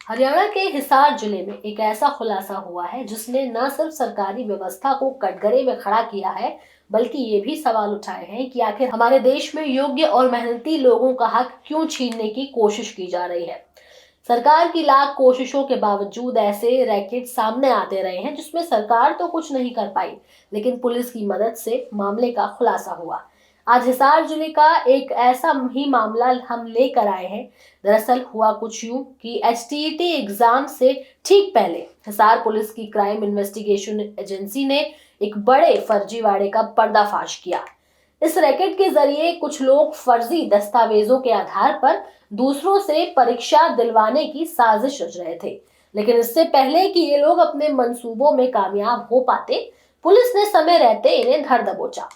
हरियाणा के हिसार जिले में एक ऐसा खुलासा हुआ है जिसने न सिर्फ सरकारी व्यवस्था को कटघरे में खड़ा किया है, बल्कि ये भी सवाल उठाए हैं कि आखिर हमारे देश में योग्य और मेहनती लोगों का हक क्यों छीनने की कोशिश की जा रही है। सरकार की लाख कोशिशों के बावजूद ऐसे रैकेट सामने आते रहे हैं जिसमें सरकार तो कुछ नहीं कर पाई, लेकिन पुलिस की मदद से मामले का खुलासा हुआ। आज हिसार जिले का एक ऐसा ही मामला हम लेकर आए हैं। दरअसल हुआ कुछ यूं कि एचटीईटी एग्जाम से ठीक पहले हिसार पुलिस की क्राइम इन्वेस्टिगेशन एजेंसी ने एक बड़े फर्जीवाड़े का पर्दाफाश किया। इस रैकेट के जरिए कुछ लोग फर्जी दस्तावेजों के आधार पर दूसरों से परीक्षा दिलवाने की साजिश रच रहे थे। लेकिन इससे पहले कि ये लोग अपने मंसूबों में कामयाब हो पाते, पुलिस ने समय रहते इन्हें धर दबोचा।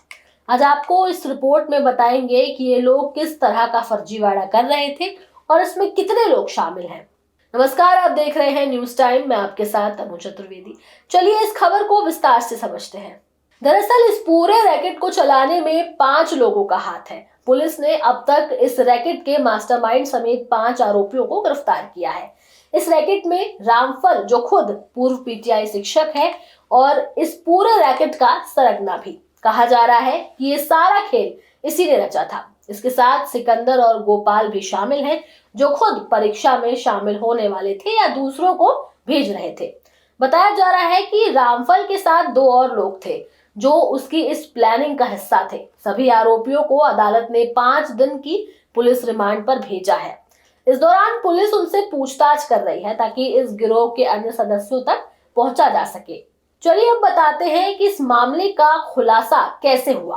आज आपको इस रिपोर्ट में बताएंगे कि ये लोग किस तरह का फर्जीवाड़ा कर रहे थे और इसमें कितने लोग शामिल हैं। नमस्कार, आप देख रहे हैं न्यूज टाइम। मैं आपके साथ तनु चतुर्वेदी। चलिए इस खबर को विस्तार से समझते हैं। दरअसल इस पूरे रैकेट को चलाने में 5 लोगों का हाथ है। पुलिस ने अब तक इस रैकेट के मास्टरमाइंड समेत 5 आरोपियों को गिरफ्तार किया है। इस रैकेट में रामफल, जो खुद पूर्व पीटीआई शिक्षक है और इस पूरे रैकेट का सरगना भी, कहा जा रहा है कि ये सारा खेल इसी ने रचा था। इसके साथ सिकंदर और गोपाल भी शामिल हैं, जो खुद परीक्षा में शामिल होने वाले थे या दूसरों को भेज रहे थे। बताया जा रहा है कि रामफल के साथ 2 और लोग थे जो उसकी इस प्लानिंग का हिस्सा थे। सभी आरोपियों को अदालत ने 5 दिन की पुलिस रिमांड पर भेजा है। इस दौरान पुलिस उनसे पूछताछ कर रही है ताकि इस गिरोह के अन्य सदस्यों तक पहुंचा जा सके। चलिए अब बताते हैं कि इस मामले का खुलासा कैसे हुआ।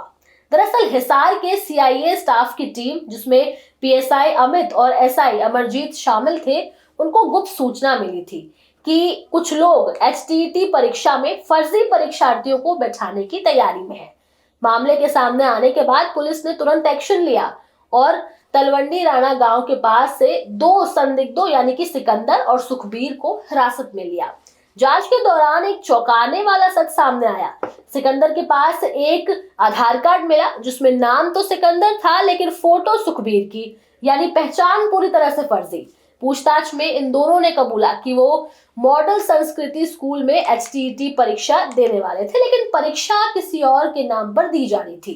दरअसल हिसार के सीआईए स्टाफ की टीम, जिसमें पीएसआई अमित और एसआई अमरजीत शामिल थे, उनको गुप्त सूचना मिली थी कि कुछ लोग एचटीईटी परीक्षा में फर्जी परीक्षार्थियों को बैठाने की तैयारी में हैं। मामले के सामने आने के बाद पुलिस ने तुरंत एक्शन लिया और तलवंडी राणा गांव के पास से 2 संदिग्धों यानी कि सिकंदर और सुखबीर को हिरासत में लिया। जांच के दौरान एक चौंकाने वाला सच सामने आया। सिकंदर के पास एक आधार कार्ड मिला जिसमें नाम तो सिकंदर था, लेकिन फोटो सुखबीर की, यानी पहचान पूरी तरह से फर्जी। पूछताछ में इन दोनों ने कबूला कि वो मॉडल संस्कृति स्कूल में एचटीईटी परीक्षा देने वाले थे, लेकिन परीक्षा किसी और के नाम पर दी जानी थी।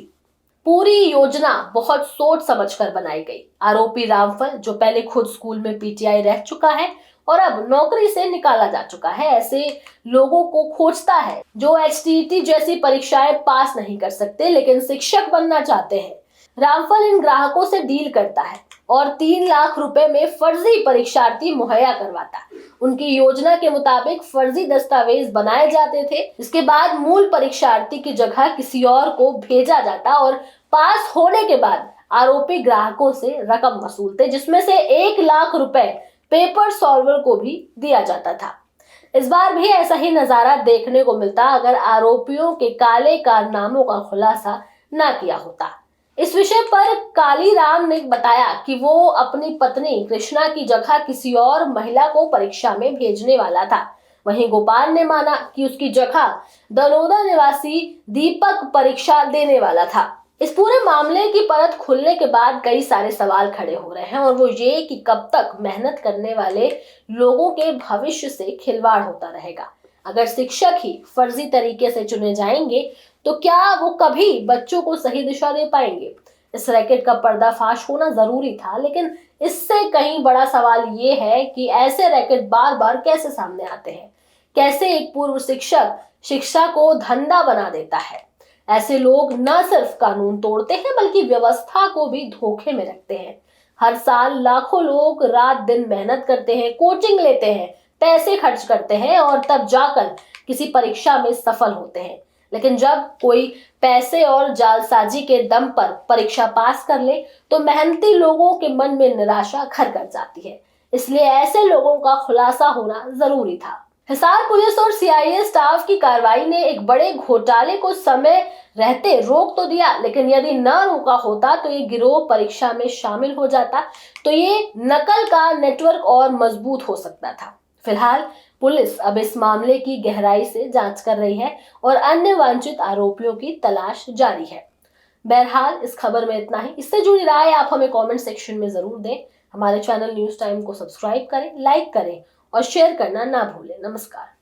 पूरी योजना बहुत सोच समझकर बनाई गई। आरोपी रामफल, जो पहले खुद स्कूल में पीटीआई रह चुका है और अब नौकरी से निकाला जा चुका है, ऐसे लोगों को खोजता है जो एचटीईटी जैसी परीक्षाएं पास नहीं कर सकते लेकिन शिक्षक बनना चाहते हैं। रामफल इन ग्राहकों से डील करता है और 3 लाख रुपए में फर्जी परीक्षार्थी मुहैया करवाता है। उनकी योजना के मुताबिक फर्जी दस्तावेज बनाए जाते थे। इसके बाद मूल परीक्षार्थी की जगह किसी और को भेजा जाता और पास होने के बाद आरोपी ग्राहकों से रकम वसूलते, जिसमें से 1 लाख रुपए पेपर सॉल्वर को भी दिया जाता था। इस बार भी ऐसा ही नजारा देखने को मिलता अगर आरोपियों के काले कारनामों का खुलासा न किया होता। इस विषय पर कालीराम ने बताया कि वो अपनी पत्नी कृष्णा की जगह किसी और महिला को परीक्षा में भेजने वाला था। वहीं गोपाल ने माना कि उसकी जगह दलोदा निवासी दीपक परीक्षा देने वाला था। इस पूरे मामले की परत खुलने के बाद कई सारे सवाल खड़े हो रहे हैं और वो ये कि कब तक मेहनत करने वाले लोगों के भविष्य से खिलवाड़ होता रहेगा। अगर शिक्षक ही फर्जी तरीके से चुने जाएंगे तो क्या वो कभी बच्चों को सही दिशा दे पाएंगे। इस रैकेट का पर्दाफाश होना जरूरी था, लेकिन इससे कहीं बड़ा सवाल ये है कि ऐसे रैकेट बार बार कैसे सामने आते हैं। कैसे एक पूर्व शिक्षक शिक्षा को धंधा बना देता है। ऐसे लोग न सिर्फ कानून तोड़ते हैं बल्कि व्यवस्था को भी धोखे में रखते हैं। हर साल लाखों लोग रात दिन मेहनत करते हैं, कोचिंग लेते हैं, पैसे खर्च करते हैं और तब जाकर किसी परीक्षा में सफल होते हैं। लेकिन जब कोई पैसे और जालसाजी के दम पर परीक्षा पास कर ले तो मेहनती लोगों के मन में निराशा घर कर जाती है। इसलिए ऐसे लोगों का खुलासा होना जरूरी था। हिसार पुलिस और सीआईए स्टाफ की कार्रवाई ने एक बड़े घोटाले को समय रहते रोक तो दिया, लेकिन यदि न रोका होता तो ये गिरोह परीक्षा में शामिल हो जाता, तो ये नकल का नेटवर्क और मजबूत हो सकता था। फिलहाल पुलिस अब इस मामले की गहराई से जांच कर रही है और अन्य वांछित आरोपियों की तलाश जारी है। बहरहाल इस खबर में इतना ही। इससे जुड़ी राय आप हमें कमेंट सेक्शन में जरूर दें। हमारे चैनल न्यूज टाइम को सब्सक्राइब करें, लाइक करें और शेयर करना ना भूलें। नमस्कार।